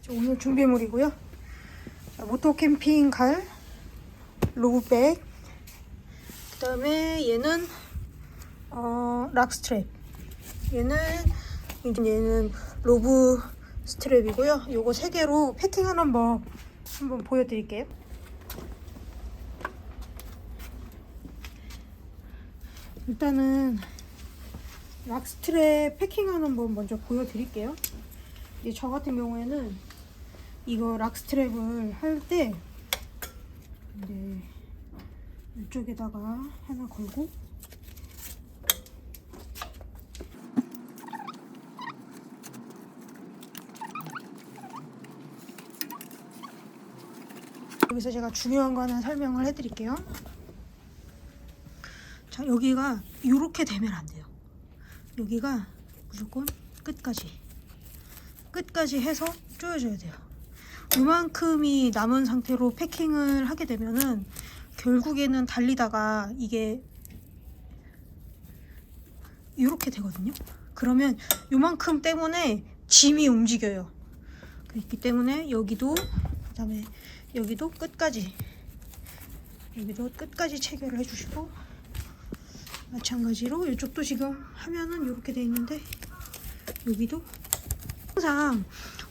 오늘 준비물이고요. 자, 모토 캠핑 갈 로브백, 그 다음에 얘는 락 스트랩, 얘는 로브 스트랩이고요. 요거 3개로 패킹하는 법 한번 보여드릴게요. 일단은 락 스트랩 패킹하는 법 먼저 보여드릴게요. 이제 저 같은 경우에는 이거 락 스트랩을 할 때 이제 이쪽에다가 하나 걸고, 여기서 제가 중요한 거 하나 설명을 해드릴게요. 자, 여기가 이렇게 되면 안 돼요. 여기가 무조건 끝까지 해서 조여줘야 돼요. 이만큼이 남은 상태로 패킹을 하게 되면은 결국에는 달리다가 이게 이렇게 되거든요. 그러면 이만큼 때문에 짐이 움직여요. 그렇기 때문에 여기도, 그 다음에 여기도 끝까지 체결을 해주시고, 마찬가지로 이쪽도 지금 화면은 이렇게 돼 있는데 여기도 항상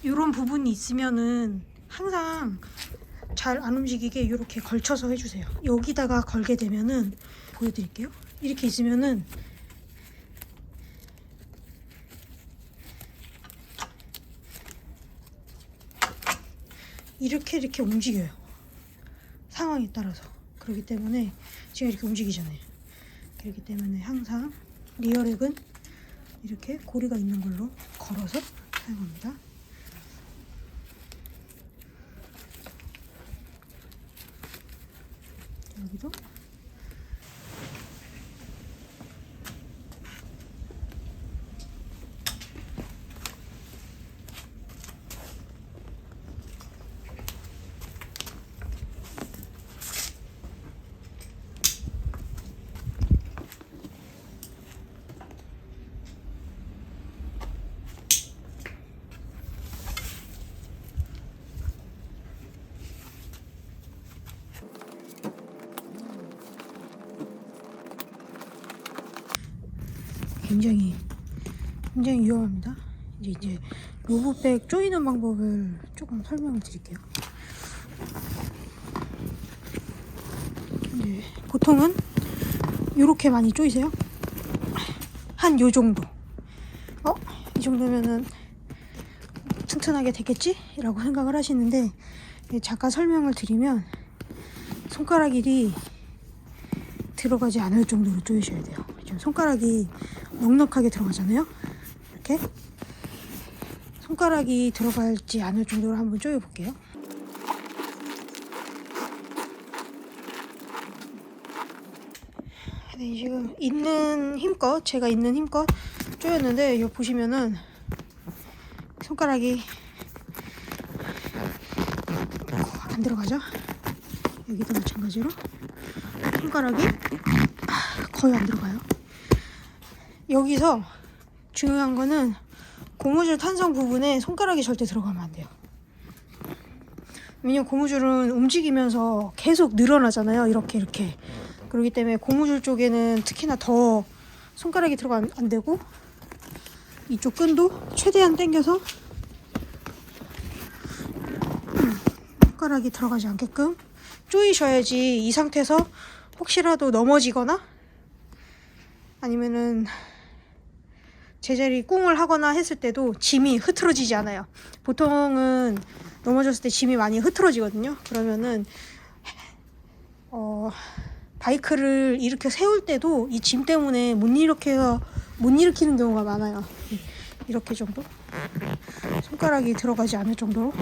이런 부분이 있으면은 항상 잘 안 움직이게 이렇게 걸쳐서 해주세요. 여기다가 걸게 되면은 보여드릴게요. 이렇게 있으면은 이렇게 움직여요. 상황에 따라서. 그렇기 때문에 지금 이렇게 움직이잖아요. 그렇기 때문에 항상 리어렉은 이렇게 고리가 있는 걸로 걸어서 사용합니다. 여기도 굉장히 위험합니다. 이제 로브백 조이는 방법을 조금 설명을 드릴게요. 이제 보통은 이렇게 많이 조이세요. 한 요 정도. 이 정도면은 튼튼하게 되겠지? 라고 생각을 하시는데, 잠깐 설명을 드리면 손가락 일이 들어가지 않을 정도로 조이셔야 돼요. 지금 손가락이 넉넉하게 들어가잖아요. 이렇게 손가락이 들어가지 않을 정도로 한번 조여 볼게요. 네, 지금 제가 있는 힘껏 조였는데, 여기 보시면은 손가락이 안 들어가죠? 여기도 마찬가지로 손가락이 거의 안 들어가요. 여기서 중요한 거는 고무줄 탄성 부분에 손가락이 절대 들어가면 안 돼요. 왜냐면 고무줄은 움직이면서 계속 늘어나잖아요. 이렇게. 그렇기 때문에 고무줄 쪽에는 특히나 더 손가락이 들어가면 안 되고, 이쪽 끈도 최대한 당겨서 손가락이 들어가지 않게끔 조이셔야지 이 상태에서 혹시라도 넘어지거나 아니면은 제자리 꿍을 하거나 했을 때도 짐이 흐트러지지 않아요. 보통은 넘어졌을 때 짐이 많이 흐트러지거든요. 그러면은 바이크를 이렇게 세울 때도 이 짐 때문에 못 일으키는 경우가 많아요. 이렇게 정도 손가락이 들어가지 않을 정도로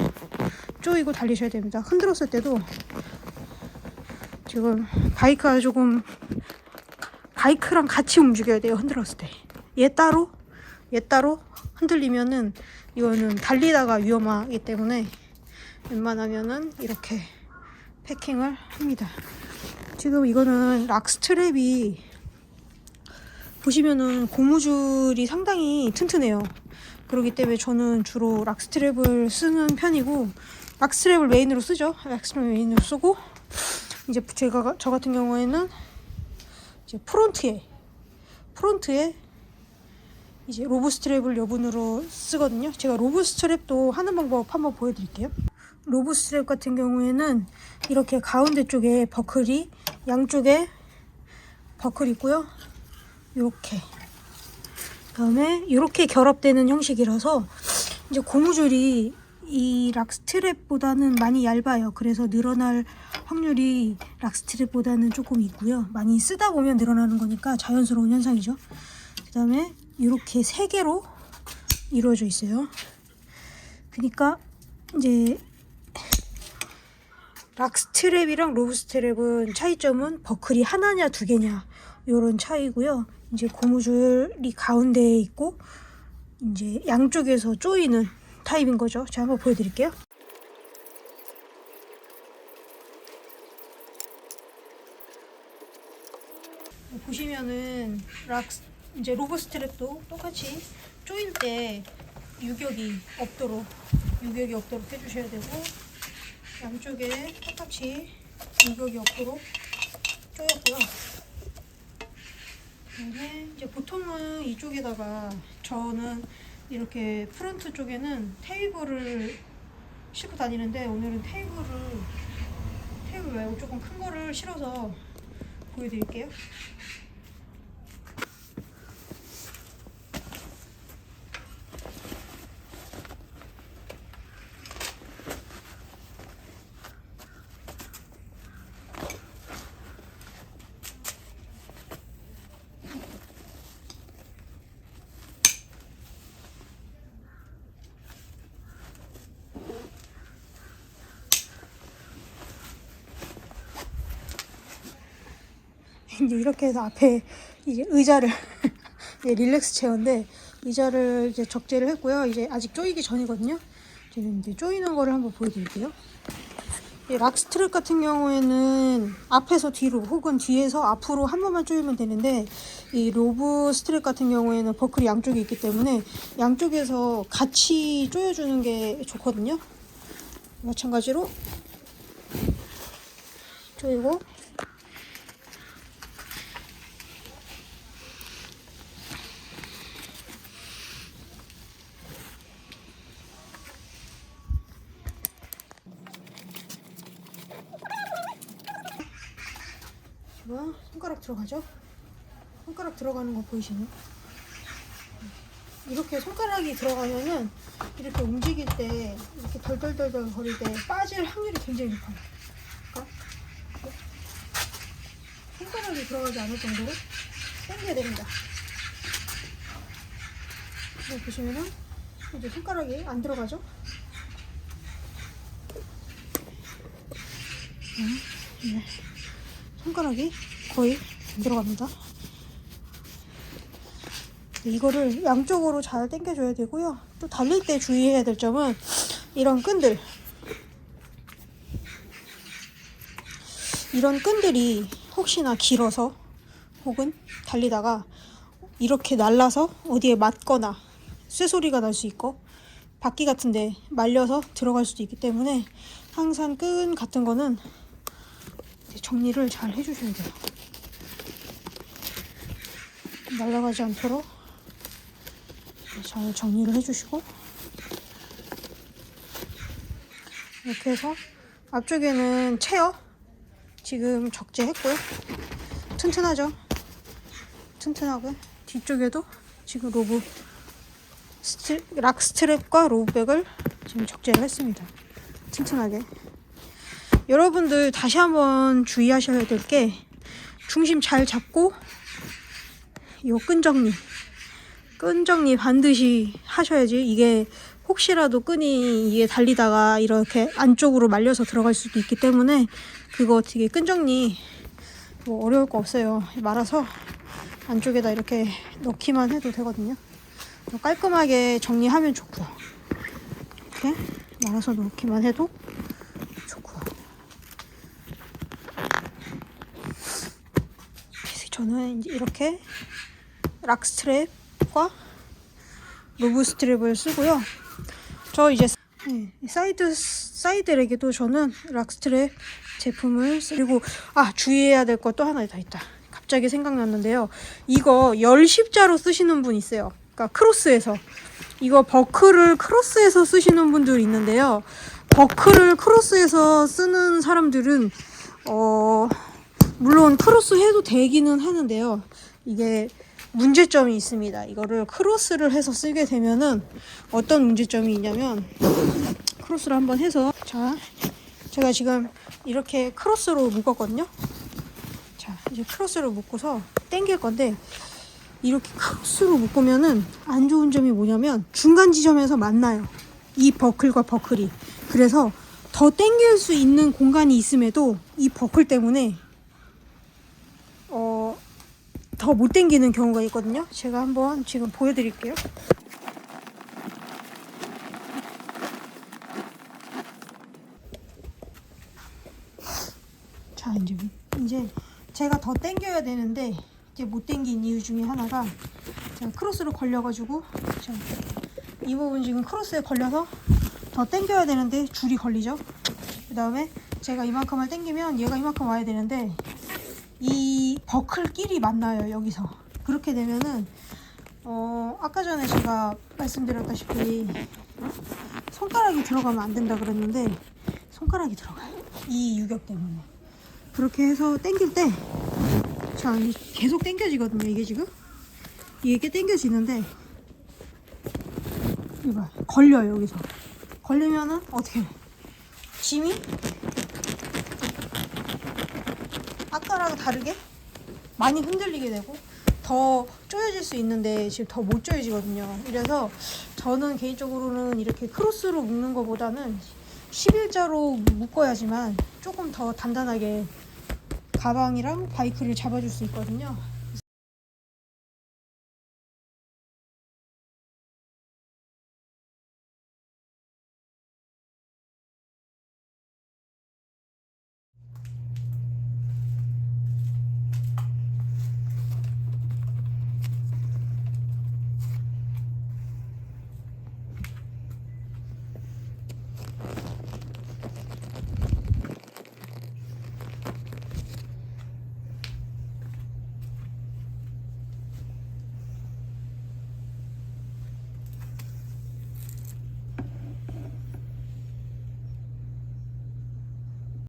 조이고 달리셔야 됩니다. 흔들었을 때도 지금 바이크가 조금 바이크랑 같이 움직여야 돼요. 흔들었을 때 얘 따로 흔들리면은 이거는 달리다가 위험하기 때문에 웬만하면은 이렇게 패킹을 합니다. 지금 이거는 락 스트랩이 보시면은 고무줄이 상당히 튼튼해요. 그렇기 때문에 저는 주로 락스트랩을 쓰는 편이고, 락스트랩을 메인으로 쓰죠. 락스트랩을 메인으로 쓰고, 이제 저 같은 경우에는 이제 프론트에 이제 로브 스트랩을 여분으로 쓰거든요. 제가 로브 스트랩도 하는 방법 한번 보여드릴게요. 로브 스트랩 같은 경우에는 이렇게 가운데 쪽에 버클이, 양쪽에 버클 있고요. 이렇게 그다음에 이렇게 결합되는 형식이라서 이제 고무줄이 이 락스트랩보다는 많이 얇아요. 그래서 늘어날 확률이 락스트랩보다는 조금 있고요. 많이 쓰다 보면 늘어나는 거니까 자연스러운 현상이죠. 그 다음에 이렇게 3개로 이루어져 있어요. 그러니까 이제 락스트랩이랑 로브스트랩은 차이점은 버클이 하나냐 2개냐 요런 차이고요. 이제 고무줄이 가운데에 있고 이제 양쪽에서 조이는 타입인 거죠. 제가 한번 보여드릴게요. 보시면은 이제 로브 스트랩도 똑같이 조일 때 유격이 없도록 해주셔야 되고, 양쪽에 똑같이 유격이 없도록 조였고요. 그다음에 이제 보통은 이쪽에다가 저는 이렇게 프론트 쪽에는 테이블을 싣고 다니는데, 오늘은 테이블 말고 조금 큰 거를 실어서 보여드릴게요. 이제 이렇게 해서 앞에 이제 의자를 이제 릴렉스 체어인데 의자를 이제 적재를 했고요. 이제 아직 조이기 전이거든요. 이제 조이는 거를 한번 보여드릴게요. 락스트랩 같은 경우에는 앞에서 뒤로 혹은 뒤에서 앞으로 한 번만 조이면 되는데, 이 로브 스트랩 같은 경우에는 버클이 양쪽에 있기 때문에 양쪽에서 같이 조여주는 게 좋거든요. 마찬가지로 조이고, 손가락 들어가죠? 손가락 들어가는 거 보이시나요? 이렇게 손가락이 들어가면은 이렇게 움직일 때, 이렇게 덜덜덜덜 거릴 때 빠질 확률이 굉장히 높아요. 그러니까 손가락이 들어가지 않을 정도로 당겨야 됩니다. 보시면은 이제 손가락이 안 들어가죠? 네. 손가락이 거의 안 들어갑니다. 이거를 양쪽으로 잘 당겨줘야 되고요. 또 달릴 때 주의해야 될 점은 이런 끈들이 혹시나 길어서 혹은 달리다가 이렇게 날라서 어디에 맞거나 쇠소리가 날 수 있고 바퀴 같은데 말려서 들어갈 수도 있기 때문에 항상 끈 같은 거는 정리를 잘 해주셔야 돼요. 날아가지 않도록 잘 정리를 해주시고, 이렇게 해서 앞쪽에는 체어 지금 적재했고요. 튼튼하죠? 튼튼하고요. 뒤쪽에도 지금 락스트랩과 로브백을 지금 적재를 했습니다. 튼튼하게. 여러분들 다시 한번 주의하셔야 될 게, 중심 잘 잡고 요 끈 정리 반드시 하셔야지. 이게 혹시라도 끈이 이게 달리다가 이렇게 안쪽으로 말려서 들어갈 수도 있기 때문에 그거 어떻게 끈 정리 뭐 어려울 거 없어요. 말아서 안쪽에다 이렇게 넣기만 해도 되거든요. 깔끔하게 정리하면 좋고요. 이렇게 말아서 넣기만 해도 좋고요. 그래서 저는 이제 이렇게 락스트랩과 로브 스트랩을 쓰고요. 저 이제 사이드 렉에도 저는 락스트랩 제품을 그리고 주의해야 될 것 또 하나 더 있다. 갑자기 생각났는데요. 이거 열십자로 쓰시는 분 있어요. 그러니까 크로스해서 이거 버클을 크로스해서 쓰시는 분들 있는데요. 버클을 크로스해서 쓰는 사람들은 물론 크로스 해도 되기는 하는데요. 이게 문제점이 있습니다. 이거를 크로스를 해서 쓰게 되면은 어떤 문제점이 있냐면, 크로스를 한번 해서, 자, 제가 지금 이렇게 크로스로 묶었거든요. 자, 이제 크로스로 묶고서 당길 건데, 이렇게 크로스로 묶으면은 안 좋은 점이 뭐냐면 중간 지점에서 만나요. 이 버클과 버클이. 그래서 더 당길 수 있는 공간이 있음에도 이 버클 때문에 더 못 당기는 경우가 있거든요. 제가 한번 지금 보여드릴게요. 자, 이제 제가 더 당겨야 되는데 이제 못 당긴 이유 중에 하나가 제가 크로스로 걸려가지고, 자, 이 부분 지금 크로스에 걸려서 더 당겨야 되는데 줄이 걸리죠. 그 다음에 제가 이만큼을 당기면 얘가 이만큼 와야 되는데 이 버클끼리 만나요, 여기서. 그렇게 되면은 아까 전에 제가 말씀드렸다시피 손가락이 들어가면 안 된다 그랬는데 손가락이 들어가요, 이 유격 때문에. 그렇게 해서 당길 때, 자, 계속 당겨지거든요. 이게 당겨지는데 이봐, 걸려요. 여기서 걸리면은 어떻게 해? 짐이 아까랑 다르게 많이 흔들리게 되고 더 조여질 수 있는데 지금 더 못 조여지거든요. 그래서 저는 개인적으로는 이렇게 크로스로 묶는 것보다는 11자로 묶어야지만 조금 더 단단하게 가방이랑 바이크를 잡아줄 수 있거든요.